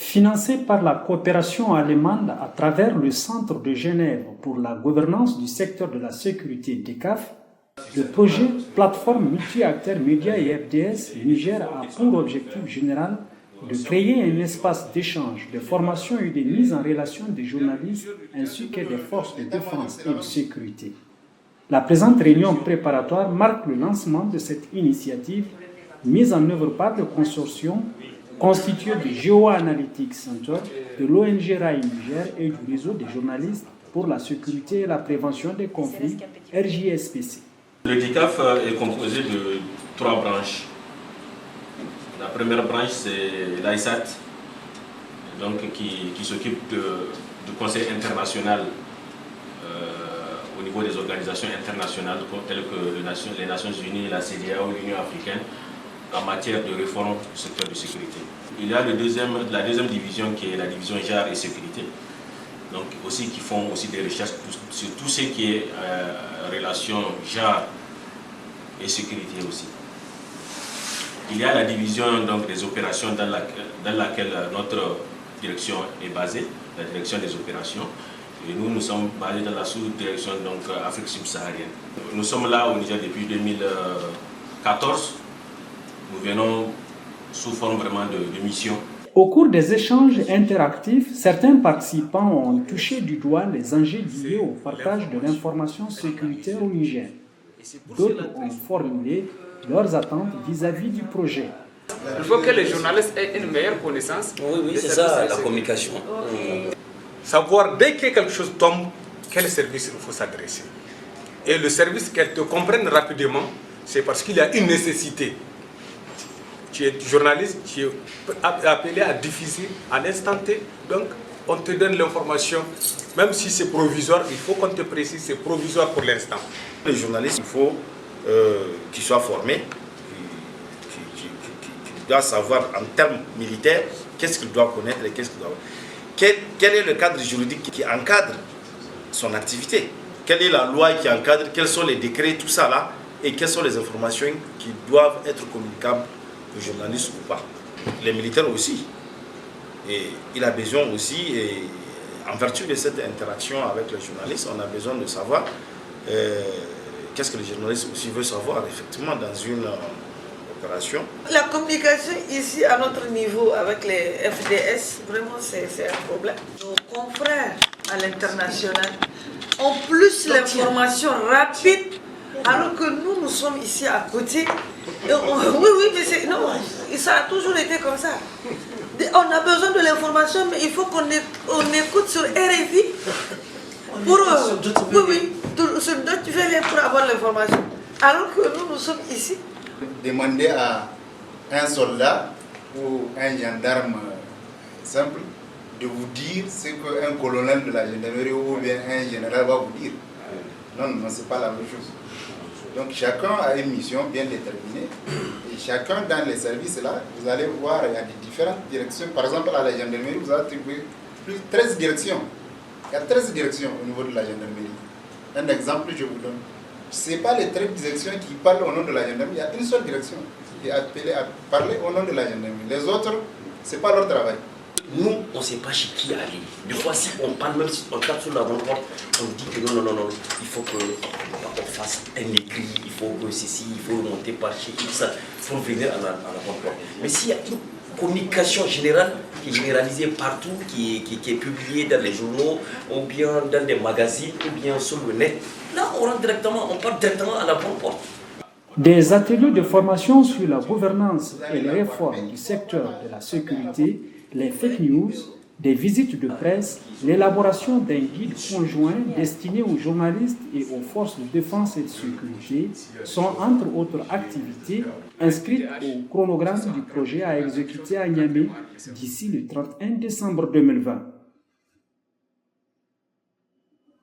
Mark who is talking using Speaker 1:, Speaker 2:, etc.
Speaker 1: Financé par la coopération allemande à travers le Centre de Genève pour la gouvernance du secteur de la sécurité DECAF, le projet Plateforme Multi-Acteurs Médias et FDS Niger a pour objectif général de créer un espace d'échange, de formation et de mise en relation des journalistes ainsi que des forces de défense et de sécurité. La présente réunion préparatoire marque le lancement de cette initiative mise en œuvre par le consortium constitué du GeoAnalytics Center, de l'ONG RAI Niger et du réseau des journalistes pour la sécurité et la prévention des conflits, RJSPC.
Speaker 2: Le DECAF est composé de 3 branches. La première branche, c'est l'AISAT, qui s'occupe du Conseil international au niveau des organisations internationales telles que les Nations Unies, la CEDEAO, l'Union africaine, en matière de réforme du secteur de sécurité. Il y a la deuxième division qui est la division JAR et sécurité, donc aussi qui font aussi des recherches sur tout ce qui est relation JAR et sécurité aussi. Il y a la division donc, des opérations dans laquelle notre direction est basée, la direction des opérations. Et nous sommes basés dans la sous-direction Afrique subsaharienne. Nous sommes là au Niger depuis 2014. Nous venons sous forme vraiment de mission.
Speaker 1: Au cours des échanges interactifs, certains participants ont touché du doigt les enjeux liés au partage de l'information sécuritaire au Niger. D'autres ont formulé leurs attentes vis-à-vis du projet.
Speaker 3: Il faut que les journalistes aient une meilleure connaissance.
Speaker 4: Oui, c'est ça, la communication.
Speaker 3: Savoir dès que quelque chose tombe, quel service il faut s'adresser. Et le service qu'elle te comprenne rapidement, c'est parce qu'il y a une nécessité. Tu es journaliste, tu es appelé à diffuser à l'instant T, donc on te donne l'information, même si c'est provisoire, il faut qu'on te précise, c'est provisoire pour l'instant.
Speaker 5: Les journalistes, il faut qu'ils soient formés, qu'ils doivent savoir en termes militaires qu'est-ce qu'ils doivent connaître et qu'est-ce qu'ils doivent... Quel est le cadre juridique qui encadre son activité? Quelle est la loi qui encadre? Quels sont les décrets, tout ça là? Et quelles sont les informations qui doivent être communicables aux journalistes ou pas? Les militaires aussi. Et il a besoin aussi, et en vertu de cette interaction avec les journalistes, on a besoin de savoir qu'est-ce que les journalistes aussi veulent savoir effectivement dans une opération.
Speaker 6: La communication ici à notre niveau avec les FDS, vraiment c'est un problème. Nos confrères à l'international ont plus l'information rapide alors que nous sommes ici à côté. Oui, mais non, ça a toujours été comme ça. On a besoin de l'information, mais il faut qu'on écoute sur RFI pour sur d'autres pour avoir l'information. Alors que nous sommes ici.
Speaker 7: Demander à un soldat ou un gendarme simple de vous dire ce qu'un colonel de la gendarmerie ou bien un général va vous dire. Non, c'est pas la même chose. Donc chacun a une mission bien déterminée et chacun dans les services là, vous allez voir, il y a des différentes directions. Par exemple à la gendarmerie, vous allez trouver 13 directions. Il y a 13 directions au niveau de la gendarmerie. Un exemple, je vous donne. Ce n'est pas les 13 directions qui parlent au nom de la gendarmerie, il y a une seule direction qui est appelée à parler au nom de la gendarmerie. Les autres, ce n'est pas leur travail.
Speaker 4: Nous, on ne sait pas chez qui aller. Des fois, si on parle, même si on tape sur la bonne porte, on dit que non, il faut qu'on fasse un écrit, il faut que ceci, il faut monter par chez qui, ça, il faut venir à la bonne porte. Mais s'il y a une communication générale, qui est généralisée partout, qui est publiée dans les journaux, ou bien dans des magazines, ou bien sur le net, là, on part directement à la bonne porte.
Speaker 1: Des ateliers de formation sur la gouvernance et les réformes du secteur de la sécurité, les fake news, des visites de presse, l'élaboration d'un guide conjoint destiné aux journalistes et aux forces de défense et de sécurité sont entre autres activités inscrites au chronogramme du projet à exécuter à Niamey d'ici le 31 décembre 2020.